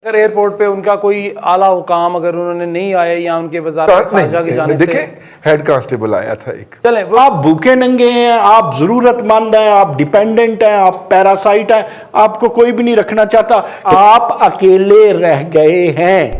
اگر ایئرپورٹ پہ ان کا کوئی اعلیٰ حکام اگر انہوں نے نہیں آئے یا ان کے وزارت خارجہ کی جانب سے دیکھیں ہیڈ کانسٹیبل آیا تھا ایک، چلیں آپ بھوکے ننگے ہیں، آپ ضرورت مند ہیں، آپ ڈیپینڈنٹ ہیں، آپ پیراسائٹ ہیں، آپ کو کوئی بھی نہیں رکھنا چاہتا، آپ اکیلے رہ گئے ہیں۔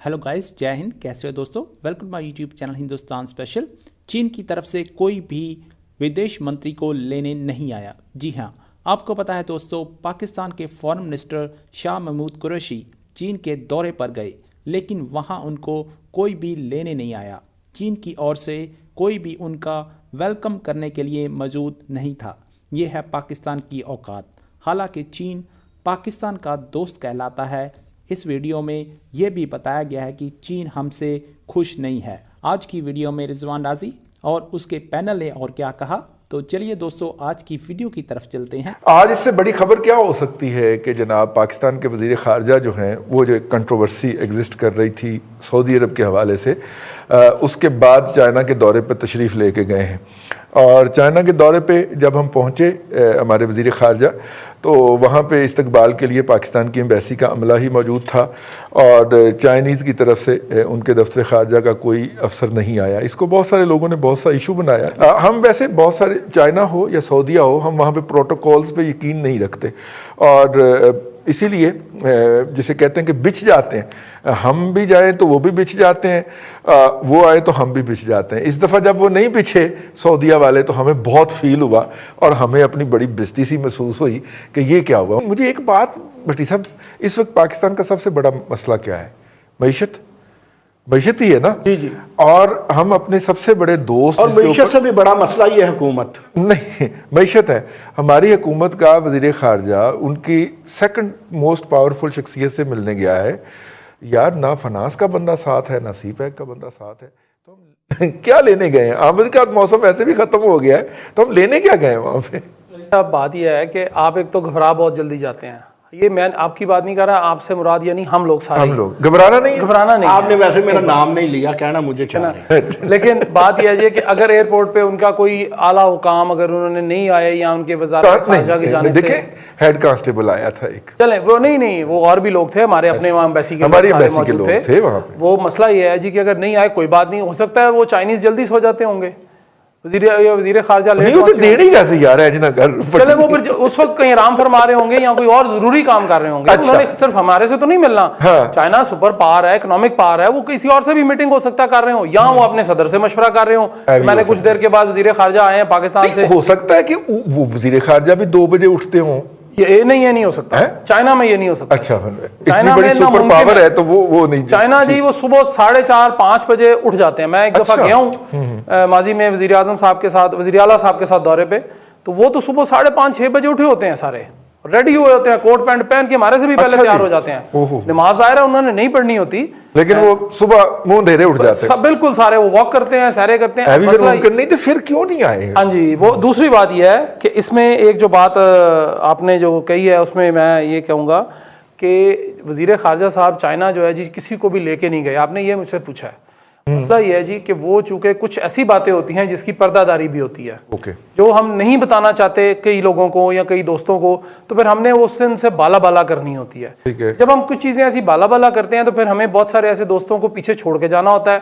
ہیلو گائز، جے ہند، کیسے ہو دوستو؟ Welcome to my YouTube channel Hindustan special. چین کی طرف سے کوئی بھی ودیش منتری کو لینے نہیں آیا۔ جی ہاں، آپ کو پتا ہے دوستو، پاکستان کے فارن منسٹر شاہ محمود قریشی چین کے دورے پر گئے، لیکن وہاں ان کو کوئی بھی لینے نہیں آیا۔ چین کی اور سے کوئی بھی ان کا ویلکم کرنے کے لیے موجود نہیں تھا۔ یہ ہے پاکستان کی اوقات۔ حالانکہ چین پاکستان کا دوست کہلاتا ہے، اس ویڈیو میں یہ بھی بتایا گیا ہے کہ چین ہم سے خوش نہیں ہے۔ آج کی ویڈیو میں رضوان راضی اور اس کے پینل نے اور کیا کہا، تو چلیے دوستو آج کی ویڈیو کی طرف چلتے ہیں۔ آج اس سے بڑی خبر کیا ہو سکتی ہے کہ جناب پاکستان کے وزیر خارجہ جو ہیں وہ جو کنٹروورسی ایگزسٹ کر رہی تھی سعودی عرب کے حوالے سے، اس کے بعد چائنا کے دورے پر تشریف لے کے گئے ہیں، اور چائنا کے دورے پہ جب ہم پہنچے ہمارے وزیر خارجہ، تو وہاں پہ استقبال کے لیے پاکستان کی ایمبیسی کا عملہ ہی موجود تھا، اور چائنیز کی طرف سے ان کے دفتر خارجہ کا کوئی افسر نہیں آیا۔ اس کو بہت سارے لوگوں نے بہت سا ایشو بنایا۔ ہم ویسے بہت سارے، چائنا ہو یا سعودیہ ہو، ہم وہاں پہ پروٹوکولز پہ یقین نہیں رکھتے، اور اسی لیے جسے کہتے ہیں کہ بچھ جاتے ہیں، ہم بھی جائیں تو وہ بھی بچھ جاتے ہیں، وہ آئے تو ہم بھی بچھ جاتے ہیں۔ اس دفعہ جب وہ نہیں بچھے سعودیہ والے تو ہمیں بہت فیل ہوا، اور ہمیں اپنی بڑی بےزتی سی محسوس ہوئی کہ یہ کیا ہوا۔ مجھے ایک بات بھٹی صاحب، اس وقت پاکستان کا سب سے بڑا مسئلہ کیا ہے؟ معیشت ہی ہے نا؟ جی جی، اور ہم اپنے سب سے بڑے دوست، اور معیشت سے بھی بڑا مسئلہ یہ حکومت نہیں، معیشت ہے۔ ہماری حکومت کا وزیر خارجہ ان کی سیکنڈ موسٹ پاورفل شخصیت سے ملنے گیا ہے، یار نہ فنانس کا بندہ ساتھ ہے، نہ سی پیک کا بندہ ساتھ ہے، تو ہم کیا لینے گئے ہیں؟ آمد کا موسم ایسے بھی ختم ہو گیا ہے، تو ہم لینے کیا گئے ہیں وہاں پہ؟ صاحب بات یہ ہے کہ آپ ایک تو گھبرا بہت جلدی جاتے ہیں، یہ میں آپ کی بات نہیں کر رہا، آپ سے مراد یعنی ہم لوگ سارے، ہم لوگ گھبرانا نہیں، آپ نے ویسے میرا نام نہیں لیا، کہنا مجھے چاہیے، لیکن بات یہ ہے کہ اگر ایئرپورٹ پہ ان کا کوئی اعلیٰ حکام اگر انہوں نے نہیں آئے یا ان کے وزارت خارجہ کی جانب سے، دیکھیں ہیڈ کانسٹیبل آیا تھا ایک، چلیں وہ نہیں وہ اور بھی لوگ تھے ہمارے اپنے وہاں ایمبیسی کے، ہماری ایمبیسی کے لوگ تھے وہاں پہ۔ وہ مسئلہ یہ ہے جی کہ اگر نہیں آئے کوئی بات نہیں، ہو سکتا ہے وہ چائنیز جلدی سو جاتے ہوں گے، وزیر خارجہ لیٹ نہیں، اسے دینے کیسے جا رہا ہے جنا گھر، چلے وہ پھر اس وقت کہیں آرام فرما رہے ہوں گے یا کوئی اور ضروری کام کر رہے ہوں گے، انہوں نے صرف ہمارے سے تو نہیں ملنا، چائنا سپر پاور ہے، اکنامک پاور ہے، وہ کسی اور سے بھی میٹنگ ہو سکتا کر رہے ہوں، یا وہ اپنے صدر سے مشورہ کر رہے ہوں۔ میں نے کچھ دیر کے بعد وزیر خارجہ آئے ہیں پاکستان سے، ہو سکتا ہے کہ وہ وزیر خارجہ بھی 2 بجے اٹھتے ہوں، یہ نہیں ہو سکتا، چائنا میں یہ نہیں ہو سکتا۔ اچھا، اتنی بڑی سپر پاور ہے تو وہ نہیں، چائنا جی وہ صبح 4:30 5 بجے اٹھ جاتے ہیں۔ میں ایک دفعہ گیا ہوں ماضی میں وزیر اعظم صاحب کے ساتھ، وزیر اعلیٰ صاحب کے ساتھ دورے پہ، تو وہ تو صبح 5:30 6 بجے اٹھے ہوتے ہیں، سارے ریڈی ہوئے ہوتے ہیں، کوٹ پینٹ پہن کے ہمارے سے بھی پہلے تیار ہو جاتے ہیں۔ نماز ظاہر ہے انہوں نے نہیں پڑھنی ہوتی، لیکن وہ صبح منہ اندھیرے اٹھ جاتے ہیں، بالکل سارے وہ واک کرتے ہیں، سیرے کرتے ہیں۔ نہیں تو پھر کیوں نہیں آئے؟ ہاں جی، وہ دوسری بات یہ ہے کہ اس میں ایک جو بات آپ نے جو کہی ہے اس میں میں یہ کہوں گا کہ وزیر خارجہ صاحب چائنا جو ہے جی کسی کو بھی لے کے نہیں گئے۔ آپ نے یہ مجھ سے پوچھا ہے، مسئلہ یہ ہے جی کہ وہ چونکہ کچھ ایسی باتیں ہوتی ہیں جس کی پردہ داری بھی ہوتی ہے، جو ہم نہیں بتانا چاہتے کئی لوگوں کو یا کئی دوستوں کو، تو پھر ہم نے اس سے ان سے بالا بالا کرنی ہوتی ہے۔ جب ہم کچھ چیزیں ایسی بالا بالا کرتے ہیں تو پھر ہمیں بہت سارے ایسے دوستوں کو پیچھے چھوڑ کے جانا ہوتا ہے،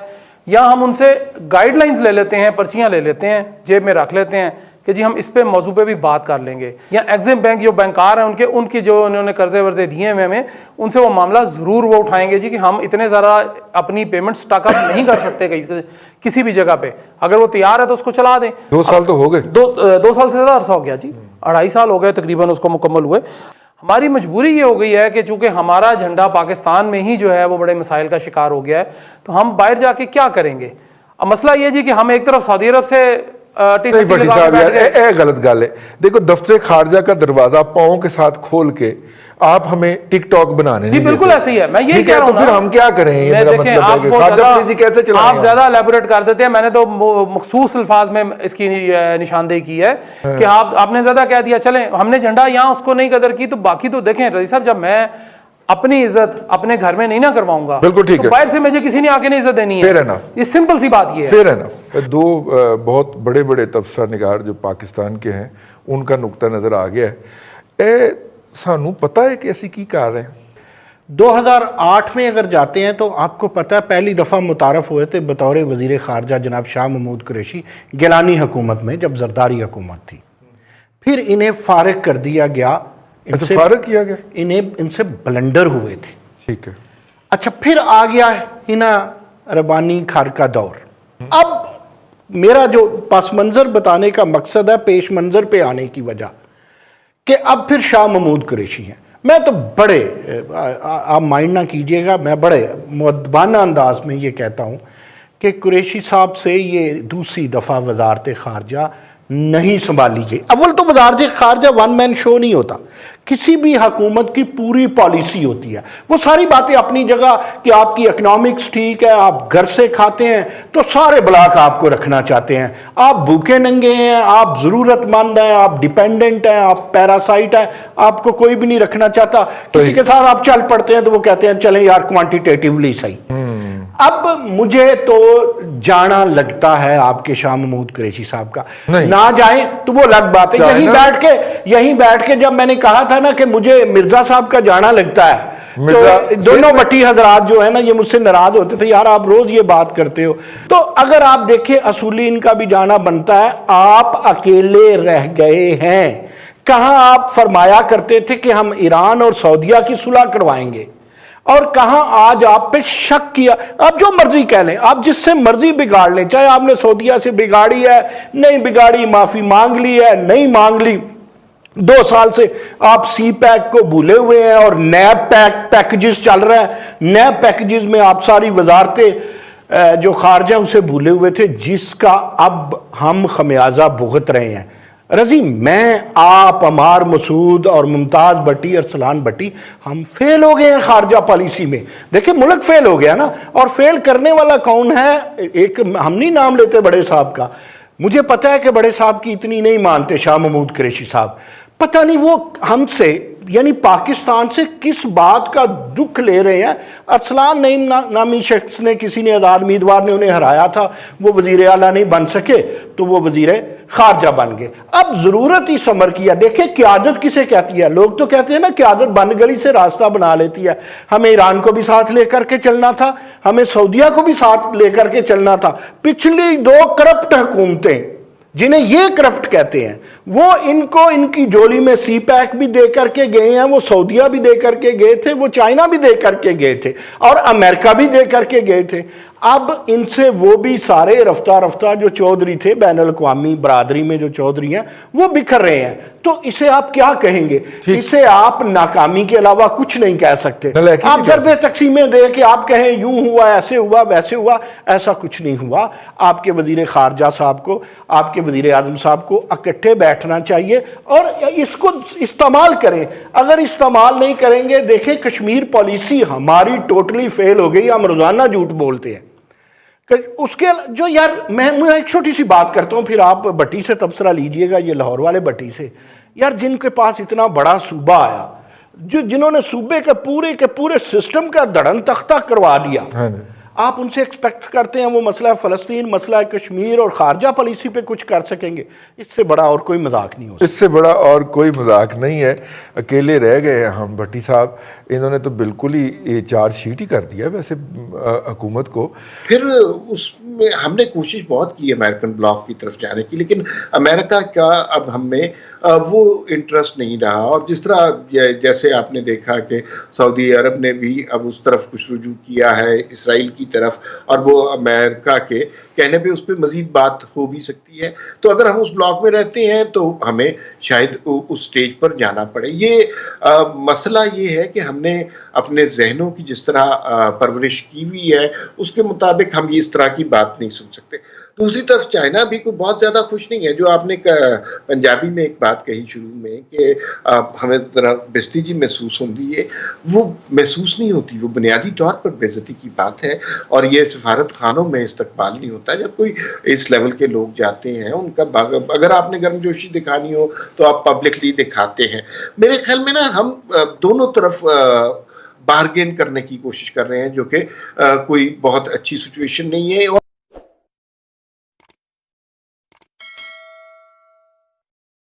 یا ہم ان سے گائیڈ لائنز لے لیتے ہیں، پرچیاں لے لیتے ہیں، جیب میں رکھ لیتے ہیں کہ جی ہم اس پہ موضوع پہ بھی بات کر لیں گے، یا ایگزم بینک جو بینکار ہیں ان کی جو انہوں نے قرضے ورزے دیے ہیں ہمیں، ان سے وہ معاملہ ضرور وہ اٹھائیں گے جی کہ ہم اتنے زیادہ اپنی پیمنٹ سٹاک اپ نہیں کر سکتے کسی بھی جگہ پہ، اگر وہ تیار ہے تو اس کو چلا دیں۔ 2 سال تو ہو گئے، 2 سال سے زیادہ عرصہ ہو گیا جی، 2.5 سال ہو گئے تقریباً اس کو مکمل ہوئے۔ ہماری مجبوری یہ ہو گئی ہے کہ چونکہ ہمارا جھنڈا پاکستان میں ہی جو ہے وہ بڑے مسائل کا شکار ہو گیا ہے، تو ہم باہر جا کے کیا کریں گے؟ اب مسئلہ یہ جی کہ ہم ایک طرف سعودی عرب سے غلط گل ہے۔ دیکھو دفتر خارجہ کا دروازہ پاؤں کے ساتھ کھول کے آپ ہمیں ٹک ٹاک بنانے جی بالکل ایسے ہی ہے، میں یہی کہہ رہا ہوں نا، پھر ہم کیا کریں؟ آپ زیادہ الیبوریٹ کر دیتے ہیں، میں نے تو مخصوص الفاظ میں اس کی نشاندہی کی ہے کہ آپ نے زیادہ کہہ دیا، چلیں ہم نے جھنڈا یہاں اس کو نہیں قدر کی، تو باقی تو دیکھیں رضی صاحب، جب میں اپنی عزت اپنے گھر میں نہیں نہ کرواؤں گا، بالکل ٹھیک ہے، باہر سے مجھے کسی نے آ کے نہیں عزت دینی ہے، یہ سمپل سی بات یہ ہے۔ 2 بہت بڑے تبصرہ نگار جو پاکستان کے ہیں، ان کا نقطہ نظر آ گیا ہے۔ سانو پتہ ہے کہ ایسی کی کر رہے ہیں۔ 2008 میں اگر جاتے ہیں تو آپ کو پتہ ہے پہلی دفعہ متعارف ہوئے تھے بطور وزیر خارجہ جناب شاہ محمود قریشی گیلانی حکومت میں، جب زرداری حکومت تھی۔ پھر انہیں فارغ کر دیا گیا، فارغ کیا گیا، ان سے بلنڈر ہوئے تھے۔ ٹھیک ہے۔ اچھا، پھر آ گیا ہنا ربانی کھار کا دور۔ اب میرا جو پس منظر بتانے کا مقصد ہے پیش منظر پہ آنے کی وجہ کہ اب پھر شاہ محمود قریشی ہیں۔ میں تو بڑے، آپ مائنڈ نہ کیجئے گا، میں بڑے مؤدبانہ انداز میں یہ کہتا ہوں کہ قریشی صاحب سے یہ دوسری دفعہ وزارت خارجہ نہیں سنبھالی گئی۔ اول تو وزارت خارجہ ون مین شو نہیں ہوتا، کسی بھی حکومت کی پوری پالیسی ہوتی ہے۔ وہ ساری باتیں اپنی جگہ کہ آپ کی اکنامکس ٹھیک ہے، آپ گھر سے کھاتے ہیں تو سارے بلاک آپ کو رکھنا چاہتے ہیں، آپ بھوکے ننگے ہیں، آپ ضرورت مند ہیں، آپ ڈیپینڈنٹ ہیں، آپ پیراسائٹ ہیں، آپ کو کوئی بھی نہیں رکھنا چاہتا۔ کسی کے ساتھ آپ چل پڑتے ہیں تو وہ کہتے ہیں چلیں یار کوانٹیٹیولی صحیح۔ اب مجھے تو جانا لگتا ہے آپ کے شاہ محمود قریشی صاحب کا، نہ جائیں تو وہ الگ بات ہے۔ یہیں بیٹھ کے جب میں نے کہا تھا نا کہ مجھے مرزا صاحب کا جانا لگتا ہے، تو دونوں بٹی حضرات جو ہے نا یہ مجھ سے ناراض ہوتے تھے، یار آپ روز یہ بات کرتے ہو۔ تو اگر آپ دیکھیں اصولی ان کا بھی جانا بنتا ہے، آپ اکیلے رہ گئے ہیں۔ کہاں آپ فرمایا کرتے تھے کہ ہم ایران اور سعودیہ کی صلح کروائیں گے، اور کہاں آج آپ پہ شک کیا۔ آپ جو مرضی کہہ لیں، آپ جس سے مرضی بگاڑ لیں، چاہے آپ نے سعودیہ سے بگاڑی ہے، نہیں بگاڑی، معافی مانگ لی ہے، نہیں مانگ لی، 2 سال سے آپ سی پیک کو بھولے ہوئے ہیں اور نیب پیکجز چل رہا ہے۔ نیب پیکجز میں آپ ساری وزارتیں جو خارجہ اسے بھولے ہوئے تھے، جس کا اب ہم خمیازہ بھگت رہے ہیں۔ رضی، میں، آپ، عمار مسعود اور ممتاز بٹی، ارسلان بٹی، ہم فیل ہو گئے ہیں خارجہ پالیسی میں۔ دیکھیں ملک فیل ہو گیا نا، اور فیل کرنے والا کون ہے؟ ایک ہم نہیں نام لیتے بڑے صاحب کا، مجھے پتا ہے کہ بڑے صاحب کی اتنی نہیں مانتے شاہ محمود قریشی صاحب، پتہ نہیں وہ ہم سے یعنی پاکستان سے کس بات کا دکھ لے رہے ہیں۔ ارسلان نامی شخص نے، کسی نے، آزاد امیدوار نے انہیں ہرایا تھا، وہ وزیر اعلیٰ نہیں بن سکے تو وہ وزیر خارجہ بن گئے۔ اب ضرورت ہی سمر کیا۔ دیکھیں قیادت کسے کہتی ہے؟ لوگ تو کہتے ہیں نا قیادت بند گلی سے راستہ بنا لیتی ہے۔ ہمیں ایران کو بھی ساتھ لے کر کے چلنا تھا، ہمیں سعودیہ کو بھی ساتھ لے کر کے چلنا تھا۔ پچھلی 2 کرپٹ حکومتیں جنہیں یہ کرپٹ کہتے ہیں، وہ ان کو ان کی جولی میں سی پیک بھی دے کر کے گئے ہیں، وہ سعودیہ بھی دے کر کے گئے تھے، وہ چائنا بھی دے کر کے گئے تھے، اور امریکہ بھی دے کر کے گئے تھے۔ اب ان سے وہ بھی سارے رفتہ رفتہ جو چودھری تھے بین الاقوامی برادری میں جو چودھری ہیں وہ بکھر رہے ہیں۔ تو اسے آپ کیا کہیں گے؟ اسے آپ ناکامی کے علاوہ کچھ نہیں کہہ سکتے۔ آپ ضربے تقسیمیں دے کہ آپ کہیں یوں ہوا، ایسے ہوا، ویسے ہوا، ایسا کچھ نہیں ہوا۔ آپ کے وزیر خارجہ صاحب کو، آپ کے وزیر اعظم صاحب کو اکٹھے بیٹھنا چاہیے اور اس کو استعمال کریں۔ اگر استعمال نہیں کریں گے، دیکھیں کشمیر پالیسی ہماری ٹوٹلی فیل ہو گئی، ہم روزانہ جھوٹ بولتے ہیں۔ اس کے جو یار میں ایک چھوٹی سی بات کرتا ہوں، پھر آپ بٹی سے تبصرہ لیجئے گا، یہ لاہور والے بٹی سے۔ یار جن کے پاس اتنا بڑا صوبہ آیا، جنہوں نے صوبے کے پورے سسٹم کا دڑن تختہ کروا دیا، آپ ان سے ایکسپیکٹ کرتے ہیں وہ مسئلہ فلسطین، مسئلہ کشمیر اور خارجہ پالیسی پہ کچھ کر سکیں گے؟ اس سے بڑا اور کوئی مذاق نہیں ہو سکتا۔ اس سے بڑا اور کوئی مذاق نہیں ہے۔ اکیلے رہ گئے ہیں ہم۔ بٹی صاحب انہوں نے تو بالکل ہی یہ چارج شیٹ ہی کر دیا ویسے حکومت کو۔ پھر اس میں ہم نے کوشش بہت کی امریکن بلاک کی طرف جانے کی، لیکن امریکہ کا اب ہم میں وہ انٹرسٹ نہیں رہا، اور جس طرح جیسے آپ نے دیکھا کہ سعودی عرب نے بھی اب اس طرف کچھ رجوع کیا ہے اسرائیل کی طرف، اور وہ امریکہ کے کہنے پہ اس پہ مزید بات ہو بھی سکتی ہے۔ تو اگر ہم اس بلاک میں رہتے ہیں تو ہمیں شاید اس سٹیج پر جانا پڑے۔ یہ مسئلہ یہ ہے کہ ہم نے اپنے ذہنوں کی جس طرح پرورش کی ہوئی ہے اس کے مطابق ہم اس طرح کی بات نہیں سن سکتے۔ دوسری طرف چائنا بھی کوئی بہت زیادہ خوش نہیں ہے۔ جو آپ نے پنجابی میں ایک بات کہی شروع میں کہ ہمیں ذرا بےعزتی جی محسوس ہوتی ہے، وہ محسوس نہیں ہوتی، وہ بنیادی طور پر بےعزتی کی بات ہے، اور یہ سفارت خانوں میں استقبال نہیں ہوتا جب کوئی اس لیول کے لوگ جاتے ہیں۔ ان کا اگر آپ نے گرم جوشی دکھانی ہو تو آپ پبلکلی دکھاتے ہیں۔ میرے خیال میں نا ہم دونوں طرف بارگین کرنے کی کوشش کر رہے ہیں، جو کہ کوئی بہت اچھی سچویشن نہیں ہے۔